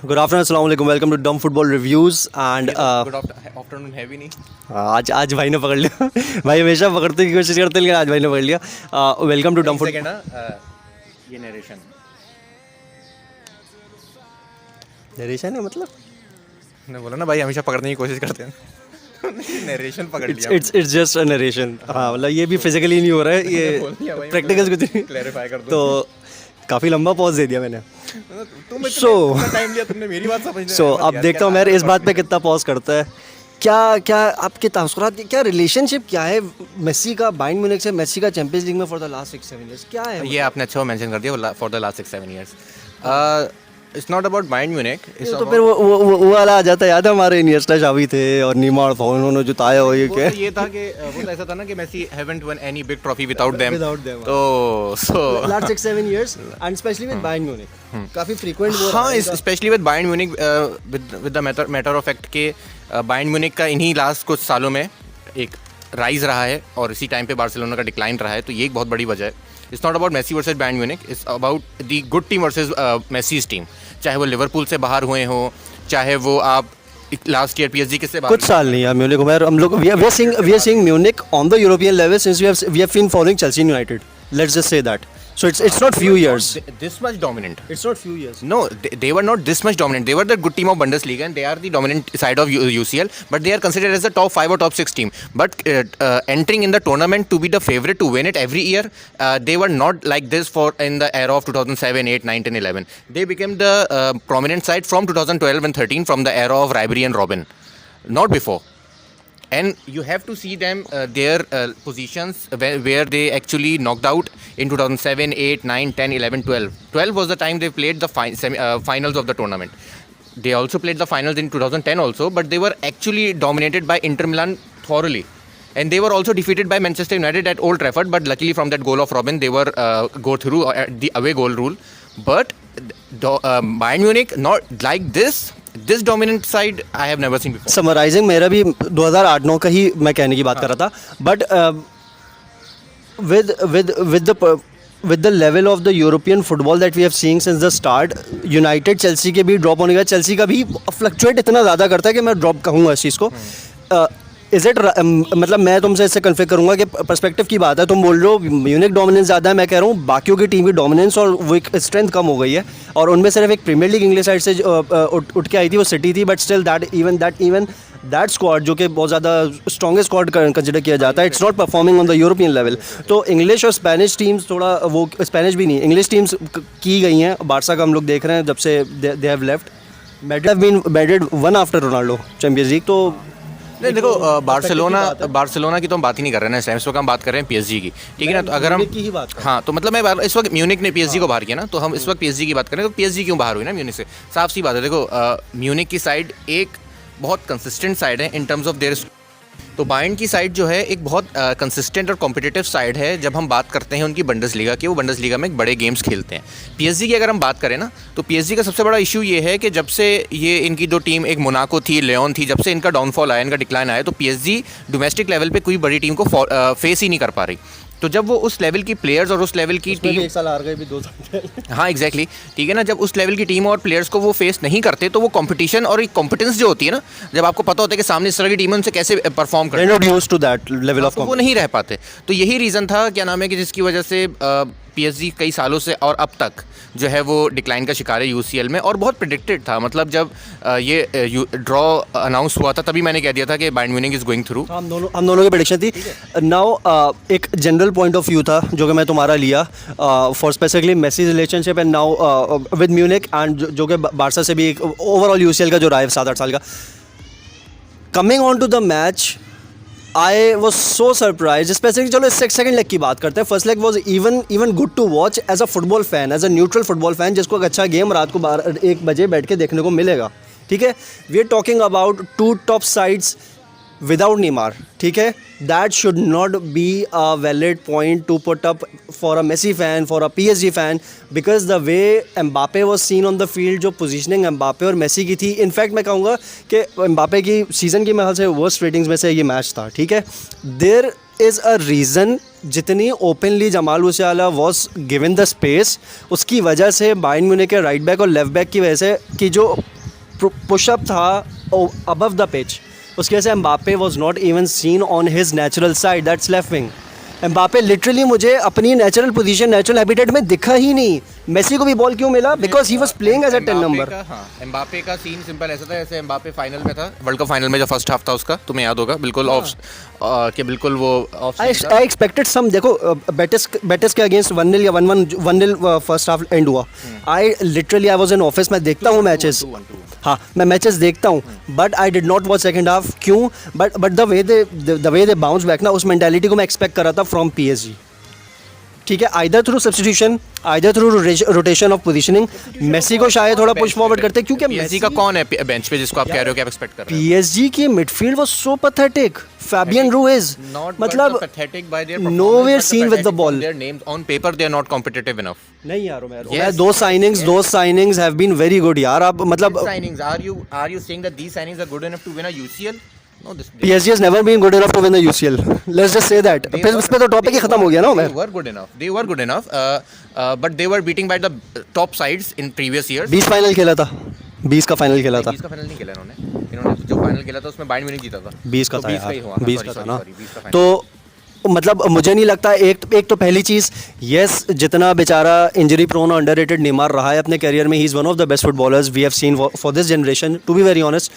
Good afternoon, अस्सलाम वालेकुम, welcome to डम football reviews and good afternoon है भी नहीं। आज भाई ने पकड़ लिया भाई हमेशा पकड़ने की कोशिश करते हैं लेकिन आज भाई ने पकड़ लिया। वेलकम टू डम फुट ये नरेशन नरेशन है मतलब ने बोला ना भाई, हमेशा पकड़ने की कोशिश करते हैं नरेशन पकड़ लिया। It's just a narration. हाँ मतलब ये भी फिजिकली नहीं हो रहा है, ये प्रैक्टिकल्स कुछ नहीं। क्लैरिफाई कर दो। तो काफ़ी लंबा पॉज दे दिया मैंने। तुम टाइम लिया, तुमने मेरी बात समझने। सो अब देखता हूँ मैं इस बात पे कितना पॉज करता है। क्या आपके तासुरात, क्या रिलेशनशिप क्या है मेसी का बायर्न म्यूनिख से, मेसी का चैंपियंस लीग में फॉर द लास्ट 6-7 ईयर्स क्या है? ये आपने अच्छा मेंशन कर दिया, for the last 6-7 years. It's not about Bayern Munich. तो फिर वो वाला आ जाता है, याद है हमारे इनिएस्टा शावी थे और नीमार था, उन्होंने जुटाया हो ये क्या? ये था कि वो तो ऐसा था ना कि Messi haven't won any big trophy without them. तो last 6-7 years and specially with Bayern Munich काफी फ्रीक्वेंट वो। हाँ, specially with Bayern Munich, with the matter of fact के बायर्न म्यूनिख का इन्हीं लास्ट कुछ सालों में एक राइज रहा है और इसी टाइम पे बार्सिलोना का डिक्लाइन रहा है। तो ये एक बहुत बड़ी वजह है। It's not about Messi versus Bayern Munich, it's about the good team versus Messi's team. चाहे वो लिवरपूल से बाहर हुए हो, चाहे वो आप लास्ट ईयर पीएसजी के से बाहर। कुछ साल नहीं यार म्यूनिख को, हम लोग we are seeing Munich on the European level since we have been following Chelsea United, let's just say that. So it's not few years. This much dominant. It's not few years. No, they were not this much dominant. They were the good team of Bundesliga and they are the dominant side of UCL. But they are considered as the top 5 or top 6 team. But entering in the tournament to be the favorite to win it every year, they were not like this for in the era of 2007, 8, 9, 10, 11. They became the prominent side from 2012 and 13 from the era of Ribery and Robben. Not before. And you have to see them, their positions where they actually knocked out in 2007, 8, 9, 10, 11, 12. 12 was the time they played the finals of the tournament. They also played the finals in 2010 also, but they were actually dominated by Inter Milan thoroughly. And they were also defeated by Manchester United at Old Trafford, but luckily from that goal of Robben, they were go through the away goal rule. But Bayern Munich, not like this dominant side I have never seen before. Summarizing, मेरा भी 2008-9 का ही मैं कहने की बात कर रहा था, but with the level of the European football that we have seen since the start, United Chelsea के भी ड्रॉप होने का, Chelsea का भी फ्लक्चुएट इतना ज़्यादा करता है कि मैं ड्रॉप कहूँगा इस चीज़ को. इज़ इट मतलब मैं तुमसे इससे कन्फर्म करूँगा कि पर्सपेक्टिव की बात है, तुम बोल रहे हो म्यूनिक डोमिनेंस ज़्यादा है, मैं कह रहा हूँ बाकियों की टीम की डोमिनेंस और वो एक स्ट्रेंथ कम हो गई है. और उनमें सिर्फ एक प्रीमियर लीग इंग्लिश साइड से उठ के आई थी, वो सिटी थी, बट स्टिल दैट स्क्वाड जो कि बहुत ज़्यादा स्ट्रॉन्गेस्ट स्क्वाड कंसिडर किया जाता है, it's not performing on the European level. तो इंग्लिश और स्पेनिश टीम्स थोड़ा, वो स्पेनिश भी नहीं, इंग्लिश टीम्स की गई हैं. बार्सा का हम लोग देख रहे हैं जब से they have left. Madrid one after Ronaldo champions league. तो नहीं देखो, बार्सिलोना की तो हम बात ही नहीं कर रहे हैं ना इस वक्त, हम बात कर रहे हैं पीएसजी की, ठीक है ना. तो अगर हम हाँ, तो मतलब मैं इस वक्त म्यूनिक ने पीएसजी को बाहर किया ना, तो हम इस वक्त पीएसजी की बात करें तो पीएसजी क्यों बाहर हुई ना म्यूनिक से, साफ सी बात है. देखो, म्यूनिक की साइड एक बहुत कंसिस्टेंट साइड है इन टर्म्स ऑफ देयर. तो बायर्न की साइड जो है एक बहुत कंसिस्टेंट और कॉम्पिटिटिव साइड है. जब हम बात करते हैं उनकी बंडसलीगा की, वो बंडसलीगा में बड़े गेम्स खेलते हैं. पीएसजी की अगर हम बात करें ना, तो पीएसजी का सबसे बड़ा इशू ये है कि जब से ये इनकी दो टीम, एक मोनाको थी, लियोन थी, जब से इनका डाउनफॉल आया, इनका डिक्लाइन आया, तो पीएसजी डोमेस्टिक लेवल पे कोई बड़ी टीम को फेस ही नहीं कर पा रही. तो जब वो उस लेवल की प्लेयर्स और उस लेवल की टीम, एक साल हार गए भी 2 साल. हाँ एग्जैक्टली, ठीक है ना. जब उस लेवल की टीम और प्लेयर्स को वो फेस नहीं करते, तो वो कंपटीशन और एक कॉम्पिटेंस जो होती है ना, जब आपको पता होता है कि सामने इस तरह की टीम है, उनसे कैसे परफॉर्म करते हैं, वो नहीं रह पाते. तो यही रीज़न था, क्या नाम है, कि जिसकी वजह से पीएसजी कई सालों से और अब तक जो है वो डिक्लाइन का शिकार है यूसीएल में. और बहुत प्रेडिक्टेड था. मतलब जब ये ड्रॉ अनाउंस हुआ था, तभी मैंने कह दिया था कि Bayern Munich is going through. हम दोनों की प्रेडिक्शन थी. नाउ एक जनरल पॉइंट ऑफ व्यू था जो कि मैं तुम्हारा लिया for specifically Messi relationship and now with Munich, and जो कि बार्सा से भी एक ओवरऑल यूसीएल का जो रहा है 7-8 साल का. Coming on to the match, I was so surprised, especially चलो सेकंड लेग की बात करते हैं. First leg was even good to watch as a football fan, as a neutral football fan, जिसको एक अच्छा गेम रात को 1 बजे बैठ के देखने को मिलेगा. ठीक है, we are talking about 2 top sides without Neymar. ठीक है, that should not be a valid point to put up for a Messi fan, for a PSG fan, because the way Mbappe was seen on the field, जो positioning Mbappe और Messi की थी, in fact मैं कहूँगा कि Mbappe की season की मेरे ख्याल से वर्स्ट रेटिंग्स में से ये मैच था. ठीक है, देयर इज़ अ रीज़न जितनी openly Jamal मुसियाला was given the space, उसकी वजह से बायर्न म्यूनिख के राइट बैक और लेफ्ट बैक की वजह से कि जो पुशअप था अबव द पिच, उसकी वजह से Mbappe was not even seen on his natural side, that's left wing. Mbappe literally मुझे अपनी नेचुरल पोजीशन, नेचुरल हैबिटेट में दिखा ही नहीं। मेसी को भी बॉल क्यों मिला? Because he was playing as a 10 number. Mbappe का सीन सिंपल ऐसा था, जैसे एम्बापे फाइनल में था, वर्ल्ड कप फाइनल में जो फर्स्ट हाफ था उसका, तुम्हें याद होगा, बिल्कुल ऑफ कि बिल्कुल वो ऑफ। आई एक्सपेक्टेड सम, देखो बेटिस के अगेंस्ट 1-0 या 1-1 फर्स्ट हाफ एंड हुआ। आई वाज इन ऑफिस, मैं देखता हूँ मैचेस, हाँ मैं मैचेस देखता हूँ, but I did not watch second half. क्यों? But the way they bounce back ना, उस मेंटालिटी को मैं एक्सपेक्ट कर रहा था फ्रॉम पीएसजी। ठीक है, either through substitution, either through rotation of positioning. Messi को शायद थोड़ा पुश फॉरवर्ड करते, क्योंकि मेसी का कौन है बेंच पे जिसको आप कह रहे हो कि आप एक्सपेक्ट कर रहे हो? पीएसजी की midfield was so pathetic. Fabian Ruiz, मतलब pathetic by their nowhere seen with the ball. Their names on paper they are not competitive enough. नहीं यार Umar, those signings have been very good यार। आप मतलब signings, are you saying that these signings are good enough to win a UCL? No, PSG has never been good enough to win the UCL. Let's just say that. फिर उस पे तो topic ही खत्म हो गया ना Umar. They were good enough, but they were beating by the top sides in previous years. 20 final खेला था, 20 का फाइनल खेला था। 20 का फाइनल नहीं खेला इन्होंने जो फाइनल खेला था उसमें बायर्न म्यूनिख जीता था। 20 का तो था 20 का ही यार, हुआ, 20 का था ना। 20 का तो मतलब मुझे नहीं लगता, एक तो पहली चीज़, यस जितना बेचारा इंजरी प्रोन और अंडररेटेड नेमार रहा है अपने करियर में, he is one of the best footballers we have seen for this generation, to be very honest.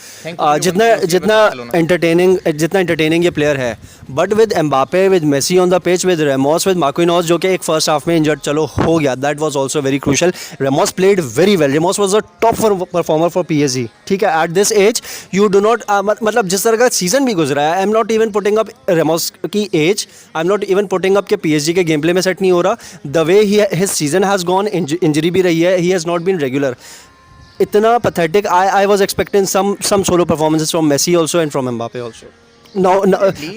जितना एंटरटेनिंग ये प्लेयर है, but with Mbappe, with Messi on the pitch, with Ramos, with Marquinhos, जो कि एक first half में injured चलो हो गया, that was also very crucial. Ramos played very well, Ramos was a top performer for PSG. ठीक है, at this age you do not, मतलब जिस तरह का सीजन भी गुजरा है, I am not even putting up Ramos की age, I am not even putting up के पीएसजी के गेम प्ले में सेट नहीं हो रहा। The way his season has gone, injury भी रही है, he has not been regular. इतना pathetic. I was expecting some solo performances from Messi also and from Mbappe also. Now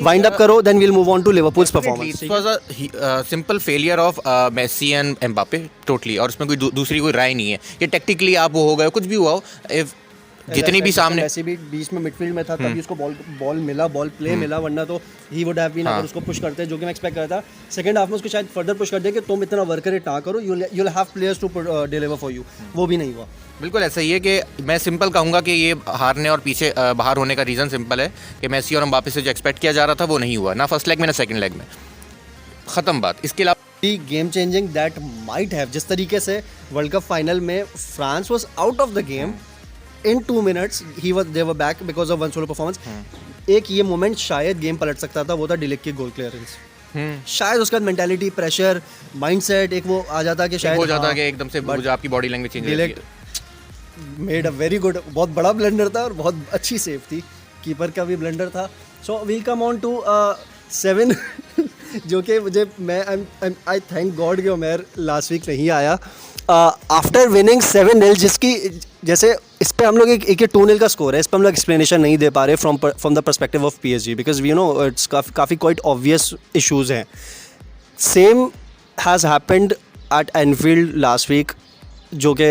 wind up करो, then we'll move on to Liverpool's performance. It was a simple failure of Messi and Mbappe totally, और उसमें कोई दूसरी कोई राय नहीं है। ये tactically आप वो हो गए, कुछ भी हुआ हो, जितनी भी सामने, मैसी भी बीच में मिडफील्ड में था, तभी उसको बॉल मिला, बॉल प्ले मिला, वरना तो ही वुड हैव बीन, अगर उसको पुश करते, जो कि मैं एक्सपेक्ट करता था सेकंड हाफ में उसको शायद फर्दर पुश कर दे कि तुम इतना वर्क रेट ना करो, you will have players to deliver for you. वो भी नहीं हुआ। बिल्कुल ऐसा ही है कि मैं सिंपल कहूँगा कि ये हारने और पीछे बाहर होने का रीज़न सिंपल है कि मेसी और एम्बापे से जो एक्सपेक्ट किया जा रहा था वो नहीं हुआ, ना फर्स्ट लेग में ना सेकंड लेग में, ख़त्म बात। इसके अलावा game changing that might have, जिस तरीके से वर्ल्ड कप फाइनल में France was out of the game in 2 minutes, they were back because of one solo performance. एक ये मोमेंट शायद गेम पलट सकता था, वो था डिलेक की गोल क्लियरेंस। शायद उसका मेंटालिटी, प्रेशर, माइंडसेट एक वो आ जाता कि शायद हो जाता कि एकदम से जो आपकी बॉडी लैंग्वेज चेंज हो जाती है। मेड अ वेरी गुड, बहुत बड़ा ब्लंडर था और बहुत अच्छी सेव थी, कीपर का भी ब्लंडर था। So we'll come on to 7 जो कि मुझे आई थैंक गॉड कि उमर लास्ट वीक नहीं आया आफ्टर विनिंग 7-0, जिसकी जैसे इस पे हम लोग एक 2-0 का स्कोर है, इस पर हम लोग एक्सप्लेनेशन नहीं दे पा रहे from the perspective of PSG, because we know it's काफ़ी क्वाइट ऑब्वियस इशूज़ हैं। Same has happened at Anfield last week, जो कि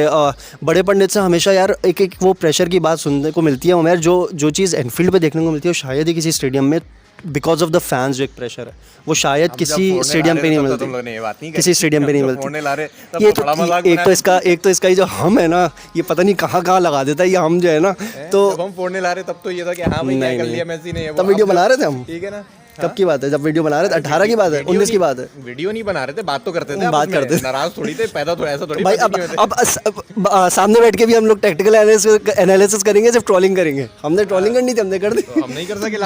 बड़े पंडित से हमेशा यार एक वो प्रेशर की बात सुनने को मिलती है उमर, जो चीज़ एनफील्ड पे देखने को मिलती है वो शायद ही किसी स्टेडियम में, बिकॉज ऑफ द फैंस जो एक प्रेशर है वो शायद किसी स्टेडियम पे नहीं मिलती, किसी स्टेडियम पे नहीं मिलती। ये तो एक तो इसका ये जो हम है ना, ये पता नहीं कहाँ कहाँ लगा देता है ये हम जो है ना, तो हम फोड़ने ला रहे तब तो ये था कि हाँ भाई क्या कर लिया मेसी ने, तब वीडियो बना रहे थे हम, ठीक है ना। कब की बात है? जब वीडियो बना रहे थे, 18 की बात है, 19 की बात है। वीडियो नहीं बना रहे थे, बात तो करते थे, बात करते थे, नाराज थोड़ी थे, पैदा थोड़ा ऐसा थोड़ी भाई। अब सामने बैठ के भी हम लोग टेक्निकल एनालिसिस करेंगे, सिर्फ ट्रोलिंग करेंगे। हमने ट्रोलिंग करनी थी, हमने कर दी। हम नहीं कर सके,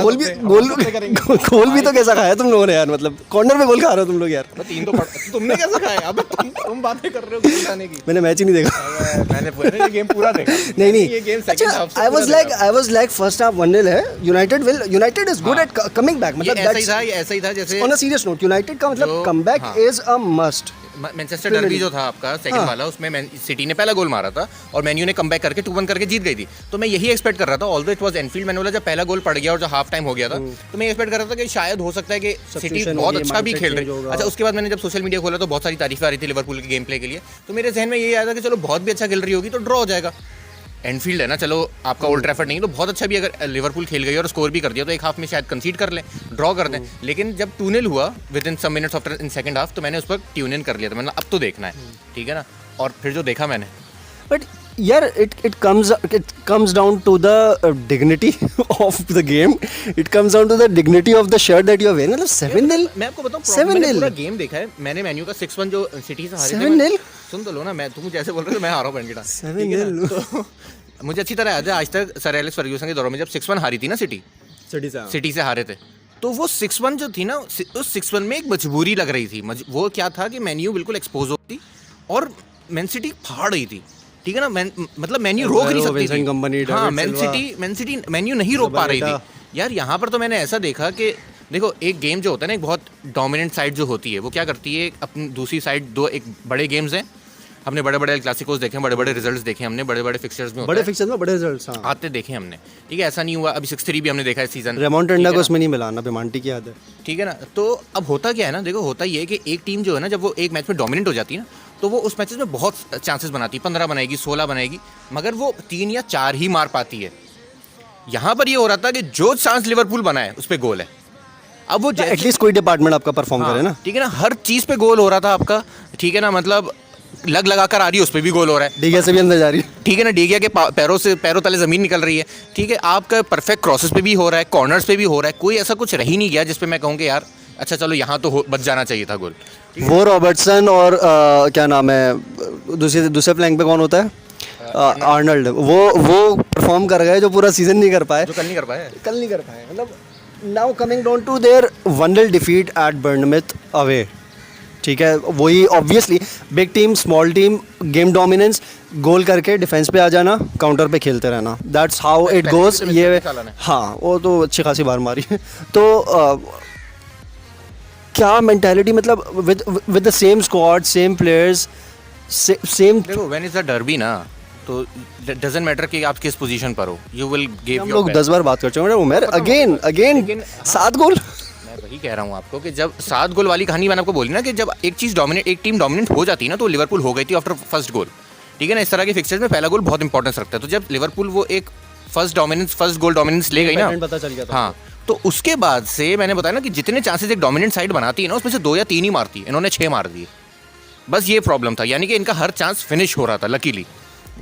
गोल भी तो कैसा खाया तुम लोगों ने यार, मतलब कॉर्नर में गोल खा रहे हो तुम लोग यार। 3 तो तुमने कैसा खाया? अब तुम बातें कर रहे हो गोल खाने की। मैंने मैच ही नहीं देखा, मैंने ये गेम पूरा देखा। नहीं ये गेम सेकंड हाफ से I was like first half 1-0 है, United is good at coming back, मतलब ऐसा ही था जैसे on a serious note, United का मतलब comeback is a must. Manchester derby जो था आपका सेकंड वाला, उसमें सिटी ने पहला गोल मारा था और मैन यू ने कमबैक करके 2-1 करके जीत गई थी। तो मैं यही एक्सपेक्ट कर रहा था, ऑल्दो इट वाज एनफील्ड, मैंने बोला जब पहला गोल पड़ गया और जब हाफ टाइम हो गया था, तो मैं एक्सपेक्ट कर रहा था कि शायद हो सकता है कि सिटी बहुत अच्छा भी खेल रही है। अच्छा, उसके बाद मैंने जब सोशल मीडिया खोला तो बहुत सारी तारीफें आ रही थी लिवरपूल के गेम प्ले के लिए, तो मेरे जहन में यही आया था कि चलो बहुत भी अच्छा खेल रही होगी तो ड्रॉ हो जाएगा। एनफील्ड है ना, चलो आपका ओल्ड ट्रैफर्ड नहीं, तो बहुत अच्छा भी अगर लिवरपूल खेल गई और स्कोर भी कर दिया तो एक हाफ में शायद कंसीड कर लें, ड्रॉ कर दें। लेकिन जब 2-0 हुआ within some minutes after in second half, तो मैंने उस पर ट्यून इन कर लिया था, मैंने अब तो देखना है, ठीक है ना। और फिर जो देखा मैंने, बट यार it comes down to the dignity of the game. It comes down to the dignity of the shirt that you are wearing. मतलब 7-0. मैं आपको बताऊं 7-0. मैंने पूरा गेम देखा है. मैंने मेन्यू का 6-1 जो सिटी से हारे थे. 7-0. सुन तो लो ना, मैं तुम जैसे बोल रहे हो तो मैं हारा हूं बेनकिटा. 7-0. तो मुझे अच्छी तरह याद है आज तक सर एलेक्स फर्ग्यूसन के दौर में जब 6-1 हारी थी ना सिटी से हारे थे, तो वो 6-1 जो थी ना, उस 6-1 में एक मजबूरी लग रही थी. वो क्या था कि मेन्यू बिल्कुल एक्सपोज होती और मैन सिटी फाड़ रही थी. ठीक है ना, मतलब मेन्यू रोक नहीं सकती थी. हाँ, मैन सिटी मेन्यू नहीं रोक पा रही थी. यार यहाँ पर तो मैंने ऐसा देखा कि देखो, एक गेम जो होता है ना, एक बहुत डोमिनेंट साइड जो होती है, वो क्या करती है, अपनी दूसरी साइड दो एक बड़े गेम्स हैं, हमने बड़े बड़े क्लासिकोस देखे, बड़े बड़े रिजल्ट्स देखे हमने, बड़े बड़े फिक्सचर्स में बड़े रिजल्ट्स आते देखे हमने. ठीक है, ऐसा नहीं हुआ. अभी 6-3 भी हमने देखा है सीजन. रेमोंटेंडा को उसमें नहीं मिलाना, पेमांटी की याद है. ठीक है ना. तो अब होता क्या है ना, देखो होता ये है कि एक टीम जो है ना, जब वो एक मैच में डोमिनेंट हो जाती है ना, तो वो उस मैचेस में बहुत चांसेस बनाती है. 15 बनाएगी, 16 बनाएगी, मगर वो 3 या 4 ही मार पाती है. यहाँ पर ये हो रहा था कि जो चांस लिवरपूल बनाए उस पर गोल है. अब वो एटलीस्ट कोई डिपार्टमेंट आपका परफॉर्म करे ना. ठीक है ना, हर चीज़ पे गोल हो रहा था आपका. ठीक है ना, मतलब लगा कर आ रही है, उस पर भी गोल हो रहा है. डीगिया से भी अंदर जा रही है. ठीक है ना, डीगिया के पैरों तले ज़मीन निकल रही है. ठीक है, आपका परफेक्ट क्रॉसेस पे भी हो रहा है, कॉर्नर्स पे भी हो रहा है. कोई ऐसा कुछ रह ही नहीं गया जिस पे मैं कहूँ कि यार अच्छा चलो यहाँ तो बच जाना चाहिए था गोल. वो रॉबर्टसन और क्या नाम है दूसरे फ्लैंक पे कौन होता है, आर्नल्ड, वो परफॉर्म कर गए जो पूरा सीजन नहीं कर पाए, जो कल नहीं कर पाए. मतलब now coming down to their 1-0 defeat at Bournemouth away. ठीक है, वही obviously big team small team, game dominance, goal करके डिफेंस पे आ जाना, काउंटर पे खेलते रहना, दैट्स हाउ इट गोज. ये हाँ, वो तो अच्छी खासी बार मारी है. तो क्या मेंटालिटी, मतलब with the same squad, same players, same. देखो, व्हेन इज द डर्बी ना, तो डजंट मैटर कि आप किस पोजीशन पर हो, यू विल गिव हम लोग 10 बार बात कर चुके हैं उमर. अगेन 7 गोल. मैं वही कह रहा हूँ आपको कि जब 7 गोल वाली कहानी मैंने आपको बोली ना, कि जब एक टीम डोमिनेंट हो जाती है ना, तो लिवरपूल हो गई थी आफ्टर फर्स्ट गोल. ठीक है ना, इस तरह के फिक्सचर्स में पहला गोल बहुत इंपॉर्टेंस रखता है. तो जब लिवरपूल वो एक फर्स्ट गोल डोमिनेंस ले गई ना, पता चल गया था. हाँ, तो उसके बाद से मैंने बताया ना कि जितने चांसेस एक डोमिनेंट साइड बनाती है ना, उसमें से 2 या 3 ही मारती है. इन्होंने 6 मार दिए. बस ये प्रॉब्लम था, यानी कि इनका हर चांस फिनिश हो रहा था लकीली.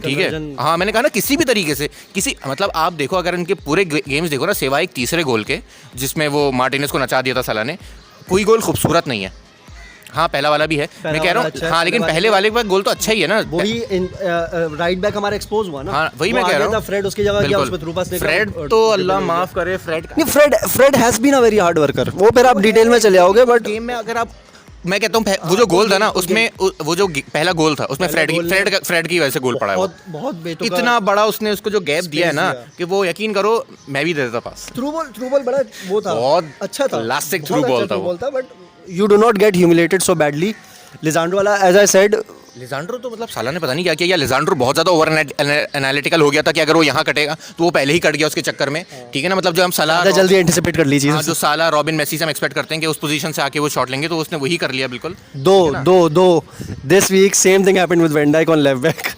ठीक है, हाँ, मैंने कहा ना, किसी भी तरीके से मतलब आप देखो, अगर इनके पूरे गेम्स देखो ना, सिवाय एक तीसरे गोल के जिसमें वो मार्टिनेज को नचा दिया था सलाह ने, कोई गोल खूबसूरत नहीं है. हाँ, पहला वाला भी है, मैं कह रहा हूँ. हाँ, लेकिन पहले वाले का गोल तो अच्छा ही है ना. वही राइट बैक हमारा एक्सपोज हुआ ना. हाँ, वही मैं कह रहा हूँ. फ्रेड उसकी जगह गया, उसमें थ्रू पास निकला. फ्रेड तो अल्लाह माफ करे, Fred has been a very hard worker. वो फिर आप डिटेल में चले आओगे, बट गेम में अगर आप, मैं कहता हूँ वो जो गोल था ना, उसमें वो जो पहला गोल था उसमें फ्रेड की वजह से गोल पड़ा है. बहुत इतना बड़ा उसने उसको जो गैप दिया है ना, कि वो यकीन करो मैं भी दे देता पास. थ्रू बॉल बड़ा वो था, बहुत अच्छा था, क्लासिक थ्रू बॉल था वो. But you do not get humiliated so badly. Lisandro वाला, एज आई सेड, लिजांड्रो तो मतलब साला ने पता नहीं क्या किया. या लिजांड्रो बहुत ज़्यादा ओवर एनालिटिकल हो गया था कि अगर वो यहाँ कटेगा तो वो पहले ही कट गया उसके चक्कर में. ठीक है ना, मतलब जो हम साला जल्दी एंटिसिपेट कर लीजिए. जो साला रॉबिन मेसी से हम एक्सपेक्ट करते हैं कि उस पोजीशन से आके वो शॉट लेंगे, तो उसने वही कर लिया बिल्कुल. Though this week same thing happened with Van Dijk on left back.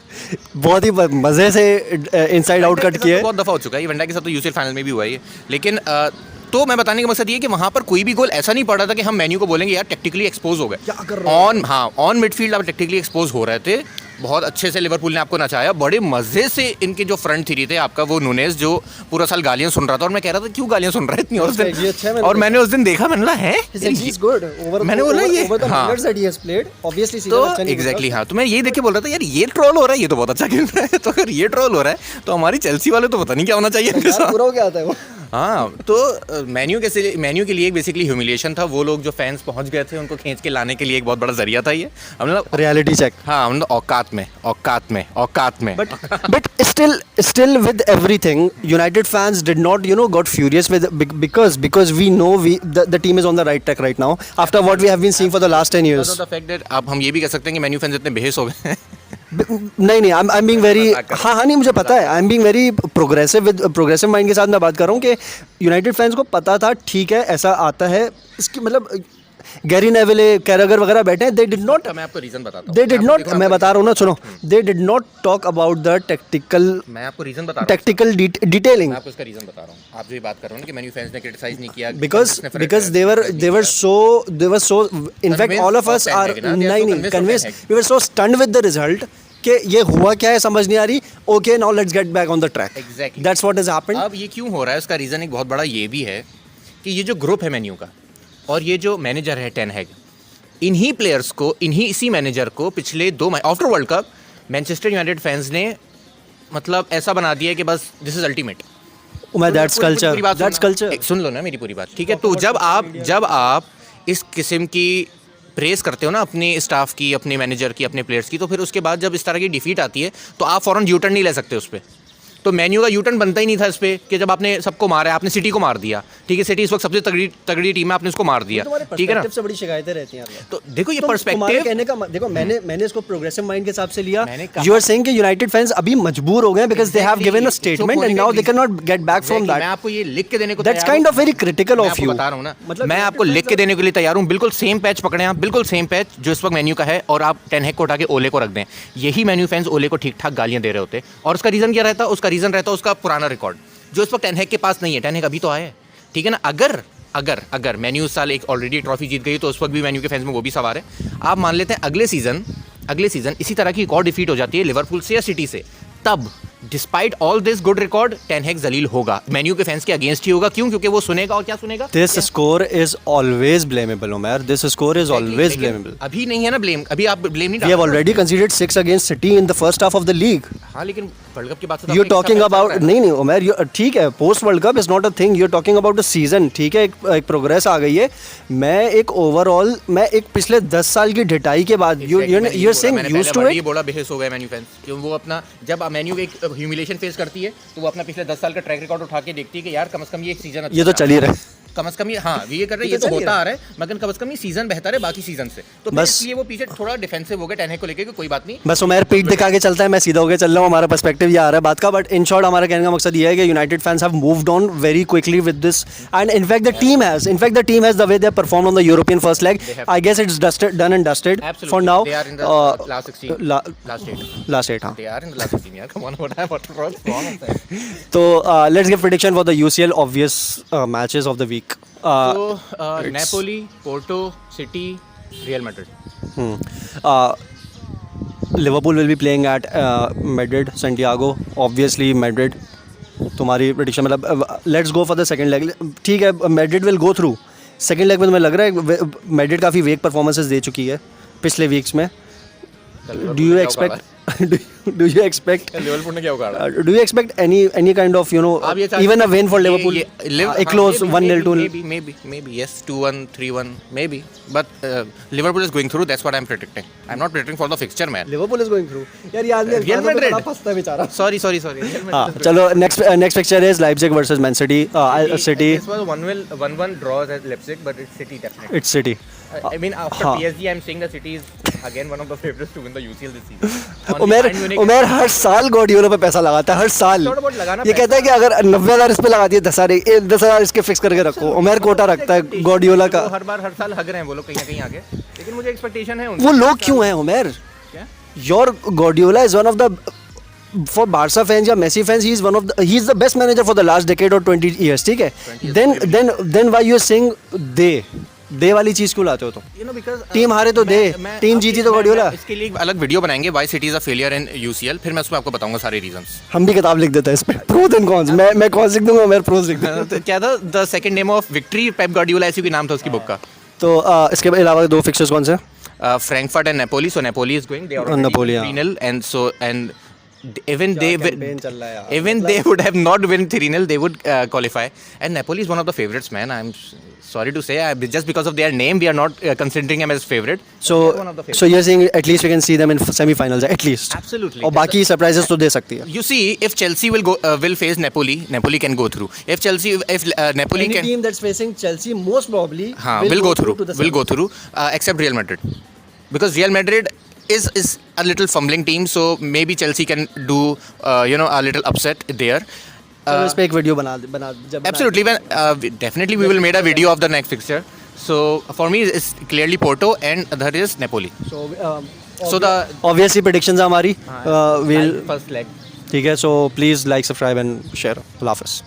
बहुत ही मजे से इनसाइड आउट कट किया है. बहुत दफा हो चुका है, वैन डाइक के साथ तो यूसीएल फाइनल में भी हुआ है. लेकिन तो मैं बताने का मकसद ये कि वहाँ पर कोई भी गोल ऐसा नहीं पड़ा था कि हम मेन्यू को बोलेंगे यार टेक्टिकली एक्सपोज हो गए. ऑन मिडफील्ड आप टेक्टिकली एक्सपोज हो रहे थे. बहुत अच्छे से लिवरपूल ने आपको नचाया. बड़े मजे से इनके जो फ्रंट थ्री थे, आपका वो नूनेज जो पूरा साल गालियां सुन रहा था, और मैं कह रहा था क्यों गालियां सुन रहा है इतनी. और मैंने उस दिन देखा, मैंने बोला है, मैंने बोला ये, हाँ, तो एग्जैक्टली. हाँ, तो मैं ये देख के बोल रहा था यार ये ट्रोल हो रहा है, ये तो बहुत अच्छा खेल रहा है. तो अगर ये ट्रोल हो रहा है तो हमारी चेल्सी वाले तो पता नहीं क्या होना चाहिए. हाँ, तो मेन्यू के लिए बेसिकली ह्यूमिलिएशन था. वो लोग जो फैंस पहुंच गए थे, उनको खींच के लाने के लिए एक बहुत बड़ा जरिया था ये. हमने रियलिटी चेक. हाँ, हमने औकात में. But still with everything, United fans did not, got furious with because we know the team is on the right track right now after what we have been seeing for the last 10 years. The fact that अब हम ये भी कह सकते हैं कि menu fans इतने बेहस हो गए. नहीं, I'm being very, हाँ, नहीं, मुझे पता है, I'm being very progressive mind के साथ मैं बात कर रहा हूँ कि यूनाइटेड फैंस को पता था, ठीक है, ऐसा आता है. इसकी मतलब गैरी नेविले, कैरागर वगैरह बैठे हैं, they did not, मैं आपको रीजन बताता हूँ. They did not, मैं बता रहा हूँ ना, सुनो, they did not talk about the tactical, मैं आपको रीजन बता रहा हूँ, tactical detailing. मैं आपको इसका रीजन बता रहा हूँ. आप जो ये बात कर रहे हो ना कि मेन्यू फैंस ने क्रिटिसाइज नहीं किया, because they were so, in fact all of us are, नहीं, convinced, we were so stunned with the result कि ये हुआ क्या है समझ नहीं आ रही, okay now let's get back on the track. Exactly. That's what has happened. अब ये क्यों हो रहा है, उसका रीज़न एक बहुत बड़ा ये भी है कि ये जो ग्रुप है मेन्यू का और ये जो मैनेजर है टेन हैग, इन्हीं प्लेयर्स को, इसी मैनेजर को पिछले 2 महीने after world cup Manchester United fans ने मतलब ऐसा बना दिया है कि बस this is ultimate. That's culture, that's culture. सुन लो ना मेरी पूरी बात, ठीक है? तो जब आप इस किस्म की प्रेस करते हो ना अपने स्टाफ की, अपने मैनेजर की, अपने प्लेयर्स की, तो फिर उसके बाद जब इस तरह की डिफीट आती है तो आप फौरन यूटर्न नहीं ले सकते उस पर। तो मेन्यू का यूटर्न बनता ही नहीं था इस पर कि जब आपने सबको मारा है, आपने सिटी को मार दिया, ठीक है? सिटी इस वक्त सबसे तगड़ी टीम है, आपने उसको मार दिया, ठीक है ना? से बड़ी शिकायतें रहती हैं यार। तो देखो ये तुम्हारे पर्सपेक्टिव, कहने का देखो, मैंने इसको प्रोग्रेसिव माइंड के हिसाब से लिया। मैंने कहा- यू आर सेइंग कि यूनाइटेड फैंस अभी मजबूर हो गए because they have given a statement and now they can not get back from मैं दैट। आपको ये लिख के देने को दैट्स तैयार काइंड हूं। ऑफ वेरी क्रिटिकल मैं ऑफ आपको यू। बता रहा हूँ ना, मतलब मैं आपको लिख के देने के लिए तैयार हूँ, बिल्कुल सेम पैच पकड़े आप, बिल्कुल सेम पैच जो इस वक्त मेन्यू का है, और आप टेन हैग को उठा के ओले को रख दें। यही मेन्यू फैंस ओले को ठीक ठाक गालियां दे रहे होते, और उसका रीज़न क्या रहता? उसका रीज़न रहता उसका पुराना रिकॉर्ड जो इस वक्त टेन हैग के पास नहीं है। टेन हैग अभी तो आया है, ठीक है ना? अगर मेन्यू इस साल एक ऑलरेडी ट्रॉफी जीत गई तो उस वक्त भी मेन्यू के फैंस में वो भी सवार है। आप मान लेते हैं अगले सीजन इसी तरह की एक और डिफीट हो जाती है लिवरपूल से या सिटी से, तब despite all this good record Ten Hag जलील होगा, मेन्यू के फैंस के अगेंस्ट ही होगा। क्यों? क्योंकि वो सुनेगा, और क्या सुनेगा? This score is always blamable Umar, this score is always लेकिन ब्लेमेबल। अभी नहीं है ना ब्लेम, अभी आप ब्लेम नहीं वी हैव डाल रहे। Already considered 6 against city in the first half of the league. हाँ, लेकिन वर्ल्ड कप के बाद से यू टॉकिंग अबाउट, नहीं उमर, ठीक है, post world cup is not a thing, you talking about the season, ठीक है? एक प्रोग्रेस आ गई है। मैं एक ओवरऑल, मैं एक पिछले 10 साल की ढिटाई के बाद you are saying used to ये इट। बोला बेहस हो गए मेन्यू फैंस, क्यों? वो अपना जब मेन्यू एक ह्यूमिलेशन फेस करती है तो वो अपना पिछले 10 साल का ट्रैक रिकॉर्ड उठा के देखती है कि यार कम से कम ये एक सीजन ये तो चल ही रहा है। कम से कम ये, हाँ ये कर रहे हैं, ये तो होता आ रहा है, मगर कम से कम ये सीजन बेहतर है बाकी सीजन से। तो बस- इसलिए वो पीछे थोड़ा डिफेंसिव हो गए टेन हैग को लेके कि कोई बात नहीं, बस उमर पीठ दिखा के चलता है, मैं सीधा होकर चल रहा हूँ, हमारा पर्सपेक्टिव ये आ रहा है बात का। बट इन शॉर्ट हमारा कहने का मकसद ये है कि United fans have moved on very quickly with this, and in fact the team has the way they perform on the European first leg, I guess it's done and dusted for now. they are in the last 16, last 8, हाँ। they are in the last 16 यार, come on, what wrong with that? तो let's give prediction for the UCL obvious matches of the week. So Napoli, Porto, City, Real Madrid. Liverpool will be playing at Madrid, Santiago, obviously Madrid. तुम्हारी prediction मतलब let's go for the second leg, ठीक है? Madrid will go through second leg में। तुम्हें लग रहा है Madrid काफ़ी वीक परफॉर्मेंसेस दे चुकी है पिछले वीक्स में। डू यू एक्सपेक्ट लिवरपूल ने क्या उखाड़ा? do you expect any kind of, you know, आप ये चाहते even a हैं win for कि Liverpool, a close 1-0, 2-0? maybe yes, 2-1, 3-1, maybe, but Liverpool is going through, that's what I'm predicting. I'm not predicting for the fixture, man. Liverpool is going through. यार याद नहीं, Real Madrid. फंसता है बेचारा। Sorry. हाँ, चलो next picture is Leipzig versus Man City. City. This was a 1-1 draw at Leipzig, but it's City definitely. It's City. I mean, after हाँ। PSG, I'm saying the City is again one of the favorites to win the UCL this season. उमेर हर साल Guardiola पे पैसा लगाता है, हर साल। थोड़ा बहुत लगाना ये कहता है कि अगर 90,000 इस पे लगा दिए, 10,000 इसके फिक्स करके रखो। उमेर कोटा रखता है गॉर्डियोला का। हर साल हग रहे हैं वो लोग कहीं ना कहीं आगे, लेकिन मुझे एक्सपेक्टेशन है वो लोग क्यों हैं उमेर? क्या? Your Guardiola is one of the, for Barca fans या Messi fans, he is the best manager for the last decade or 20 years, ठीक है? Then why you saying दे वाली चीज क्यों लाते हो तुम? You know, because टीम हारे तो दे, टीम जीती तो Guardiola। इसके लिए एक अलग वीडियो बनाएंगे why city is a failure in UCL, फिर मैं उसमें आपको बताऊंगा सारे रीजंस। हम भी किताब लिख देते हैं इस पे, प्रोज एंड कॉन्स। मैं कॉन्स लिख दूंगा, मैं प्रोज लिख दूंगा। तो क्या था the second name of victory, Pep Guardiola ऐसी कोई नाम था उसकी बुक का। तो इसके अलावा 2 फिक्चर्स कौन से? Frankfurt and Napoli, so Napoli is going, they are Napoli, हाँ। 3-0 and even campaign चल रहा है यार। even they would have not win 3-0, they would qualify, and Napoli is one of the favorites, man. I'm sorry to say, just because of their name we are not considering them as favorite. So They're one of the favorites. you're saying at least we can see them in semi-finals at least? Absolutely. और बाकी surprises तो दे सकती है। You see, if Chelsea will face Napoli can go through. If Napoli Any can, team that's facing Chelsea most probably will go through, to the except Real Madrid, because Real Madrid is a little fumbling team, so maybe Chelsea can do a little upset there. चलो इस पे एक video बना जब Absolutely, definitely we will make a video of the next fixture. So for me it's clearly Porto and other is Napoli. So the obviously predictions are हमारी, we'll first leg. ठीक है, so please like, subscribe and share. Allah Hafiz.